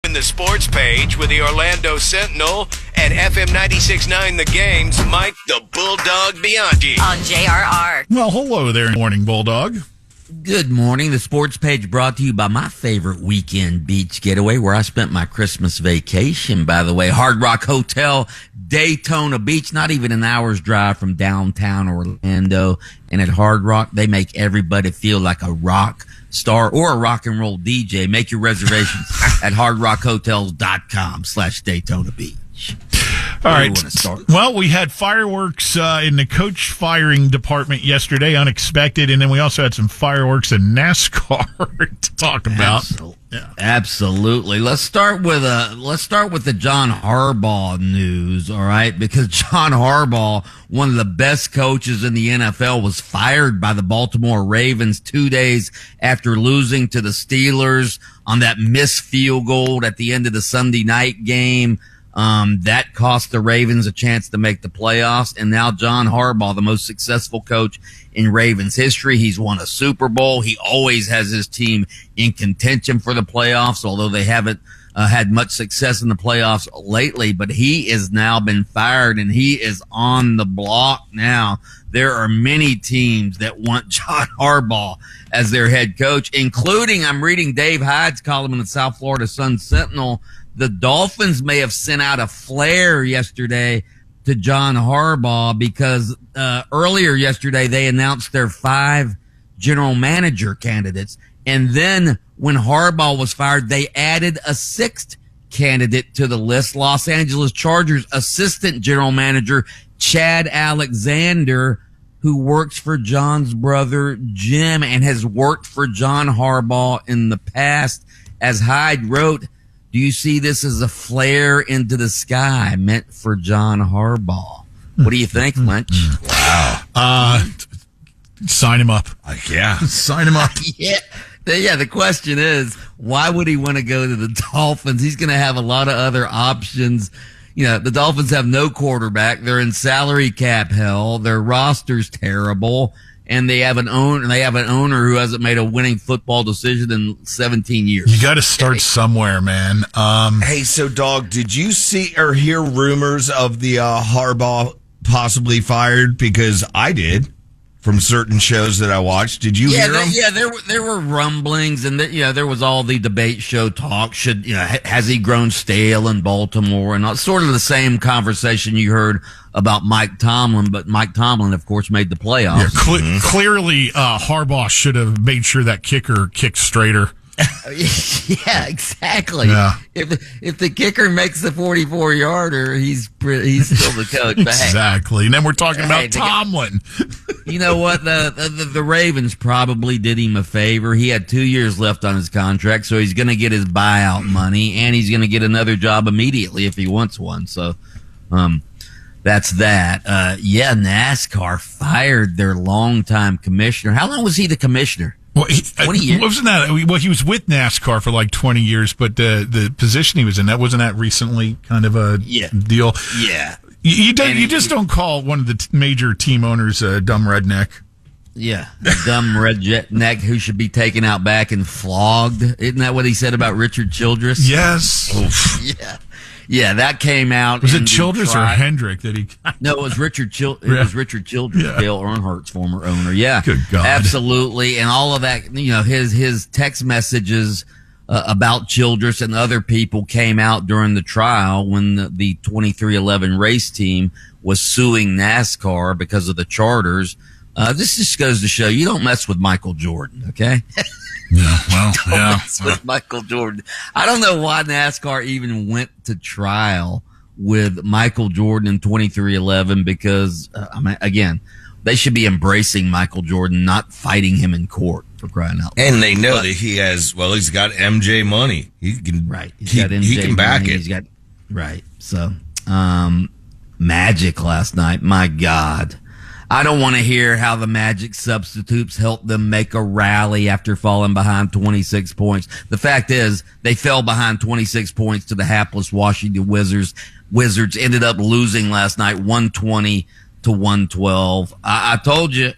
in the sports page with the Orlando Sentinel and FM 96.9 The Game's Mike the Bulldog Bianchi. On JRR. Well, hello there, Morning Bulldog. Good morning. The sports page brought to you by my favorite weekend beach getaway where I spent my Christmas vacation, by the way. Hard Rock Hotel, Daytona Beach, not even an hour's drive from downtown Orlando. And at Hard Rock, they make everybody feel like a rock star or a rock and roll DJ. Make your reservations at hardrockhotels.com/Daytona Beach. All right. Well, we had fireworks in the coach firing department yesterday, unexpected, and then we also had some fireworks in NASCAR to talk about. Absolutely. Let's start with the John Harbaugh news, all right? Because John Harbaugh, one of the best coaches in the NFL, was fired by the Baltimore Ravens 2 days after losing to the Steelers on that missed field goal at the end of the Sunday night game. That cost the Ravens a chance to make the playoffs. And now John Harbaugh, the most successful coach in Ravens history. He's won a Super Bowl. He always has his team in contention for the playoffs, although they haven't had much success in the playoffs lately. But he has now been fired, and he is on the block now. There are many teams that want John Harbaugh as their head coach, including, I'm reading Dave Hyde's column in the South Florida Sun-Sentinel, the Dolphins may have sent out a flare yesterday to John Harbaugh because earlier yesterday they announced their 5 general manager candidates. And then when Harbaugh was fired, they added a 6th candidate to the list, Los Angeles Chargers assistant general manager Chad Alexander, who works for John's brother Jim and has worked for John Harbaugh in the past. As Hyde wrote, do you see this as a flare into the sky meant for John Harbaugh? What do you think, Lynch? Wow. Sign him up. Yeah. Sign him up. Yeah. The question is, why would he want to go to the Dolphins? He's going to have a lot of other options. You know, the Dolphins have no quarterback. They're in salary cap hell. Their roster's terrible. And they have an owner who hasn't made a winning football decision in 17 years. You got to start somewhere, man. Hey, so dog, did you see or hear rumors of the Harbaugh possibly fired? Because I did from certain shows that I watched. Did you hear them? Yeah, there were rumblings, and there was all the debate show talk. Has he grown stale in Baltimore? And sort of the same conversation you heard about Mike Tomlin, but Mike Tomlin, of course, made the playoffs. Yeah, clearly, Harbaugh should have made sure that kicker kicked straighter. Yeah, exactly. Yeah. If the kicker makes the 44-yarder, he's still the coach. Exactly. And then we're talking about Tomlin. You know what? The Ravens probably did him a favor. He had 2 years left on his contract, so he's going to get his buyout money, and he's going to get another job immediately if he wants one. So, that's that. NASCAR fired their longtime commissioner. How long was he the commissioner? Well, 20 years. Wasn't that? Well, he was with NASCAR for like 20 years, but the position he was in, wasn't that recently kind of a deal? Yeah. You just don't call one of the major team owners a dumb redneck. Yeah, a dumb redneck who should be taken out back and flogged. Isn't that what he said about Richard Childress? Yes. Yeah, that came out. Was it Childress or Hendrick that he? No, it was Richard was Richard Childress, Dale Earnhardt's former owner. Yeah, good God, absolutely, and all of that. His text messages about Childress and other people came out during the trial when the 2311 race team was suing NASCAR because of the charters. This just goes to show you don't mess with Michael Jordan, okay? Yeah, well, with Michael Jordan. I don't know why NASCAR even went to trial with Michael Jordan in 2311 because, again, they should be embracing Michael Jordan, not fighting him in court, for crying out loud. And they know that he's got MJ money. He can, right. He's got MJ he can back money. it. Right. So, Magic last night, my God. I don't want to hear how the Magic substitutes helped them make a rally after falling behind 26 points. The fact is, they fell behind 26 points to the hapless Washington Wizards. Wizards ended up losing last night 120 to 112. I told you,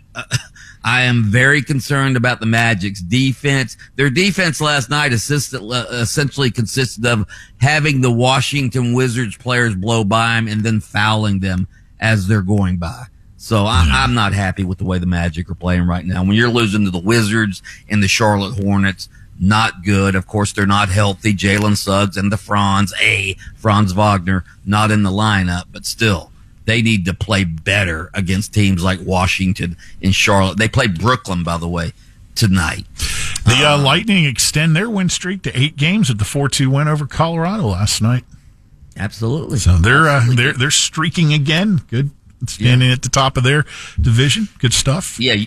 I am very concerned about the Magic's defense. Their defense last night essentially consisted of having the Washington Wizards players blow by them and then fouling them as they're going by. So I'm not happy with the way the Magic are playing right now. When you're losing to the Wizards and the Charlotte Hornets, not good. Of course, they're not healthy. Jalen Suggs and the Franz Wagner, not in the lineup, but still. They need to play better against teams like Washington and Charlotte. They play Brooklyn, by the way, tonight. The Lightning extend their win streak to 8 games with the 4-2 win over Colorado last night. Absolutely. So they're streaking again. Good, standing at the top of their division. Good stuff. Yeah.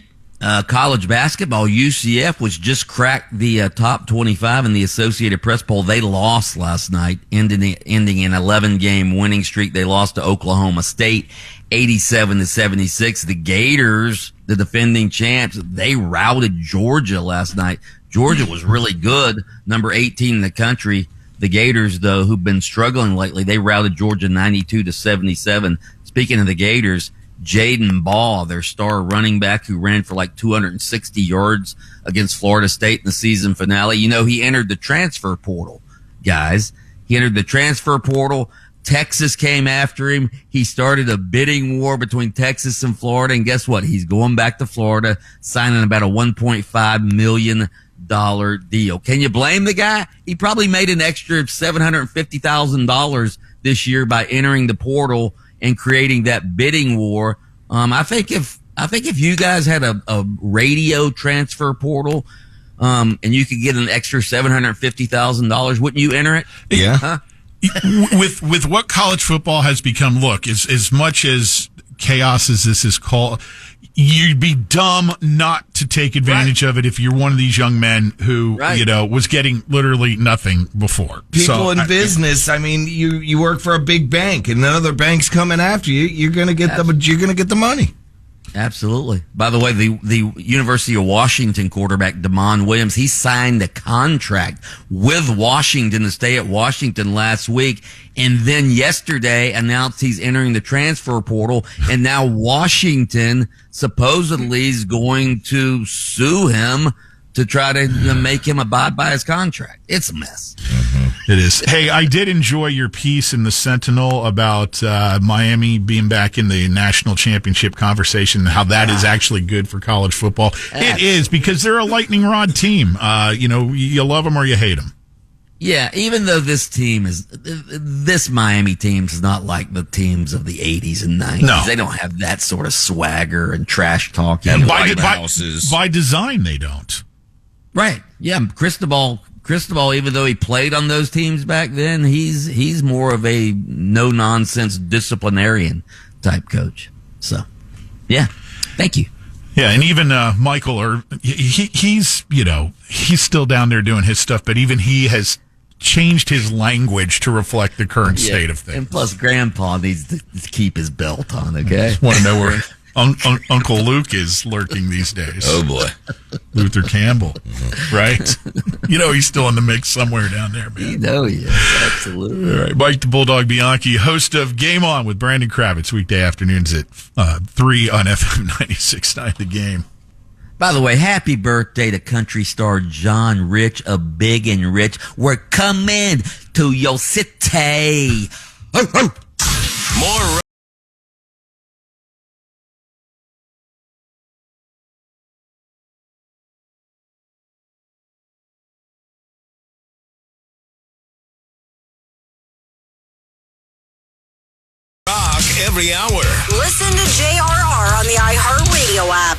College basketball, UCF was just cracked the top 25 in the Associated Press poll. They lost last night, ending an 11-game winning streak. They lost to Oklahoma State, 87-76. The Gators, the defending champs, they routed Georgia last night. Georgia was really good, number 18 in the country. The Gators, though, who've been struggling lately, they routed Georgia 92-77. Speaking of the Gators, Jaden Ball, their star running back who ran for like 260 yards against Florida State in the season finale. You know, he entered the transfer portal, guys. He entered the transfer portal. Texas came after him. He started a bidding war between Texas and Florida. And guess what? He's going back to Florida, signing about a $1.5 million deal. Can you blame the guy? He probably made an extra $750,000 this year by entering the portal and creating that bidding war. I think if you guys had a radio transfer portal, and you could get an extra $750,000, wouldn't you enter it? Yeah. Huh? With what college football has become, look, as much as chaos as this is called, you'd be dumb not to take advantage of it if you're one of these young men who, was getting literally nothing before. People in business, I mean, you work for a big bank and another bank's coming after you, you're going to get the money. Absolutely. By the way, the University of Washington quarterback, Damon Williams, he signed a contract with Washington to stay at Washington last week, and then yesterday announced he's entering the transfer portal, and now Washington supposedly is going to sue him to try to make him abide by his contract. It's a mess. It is. Hey, I did enjoy your piece in the Sentinel about Miami being back in the national championship conversation and how that is actually good for college football. It is, because they're a lightning rod team. You love them or you hate them. Yeah, even though this Miami team is not like the teams of the 80s and 90s. No. They don't have that sort of swagger and trash talking. And by design, they don't. Right. Yeah, Cristobal, even though he played on those teams back then, he's more of a no-nonsense disciplinarian type coach. So, yeah, thank you. Yeah, and even Michael, he's still down there doing his stuff, but even he has changed his language to reflect the current state of things. And plus, Grandpa needs to keep his belt on, okay? I just want to know where Uncle Luke is lurking these days. Oh, boy. Luther Campbell, right? He's still in the mix somewhere down there, man. Yes, absolutely. All right, Mike the Bulldog Bianchi, host of Game On with Brandon Kravitz, weekday afternoons at 3 on FM 96.9 The Game. By the way, happy birthday to country star John Rich of Big and Rich. We're coming to your city. More rock every hour. Listen to JRR on the iHeartRadio app.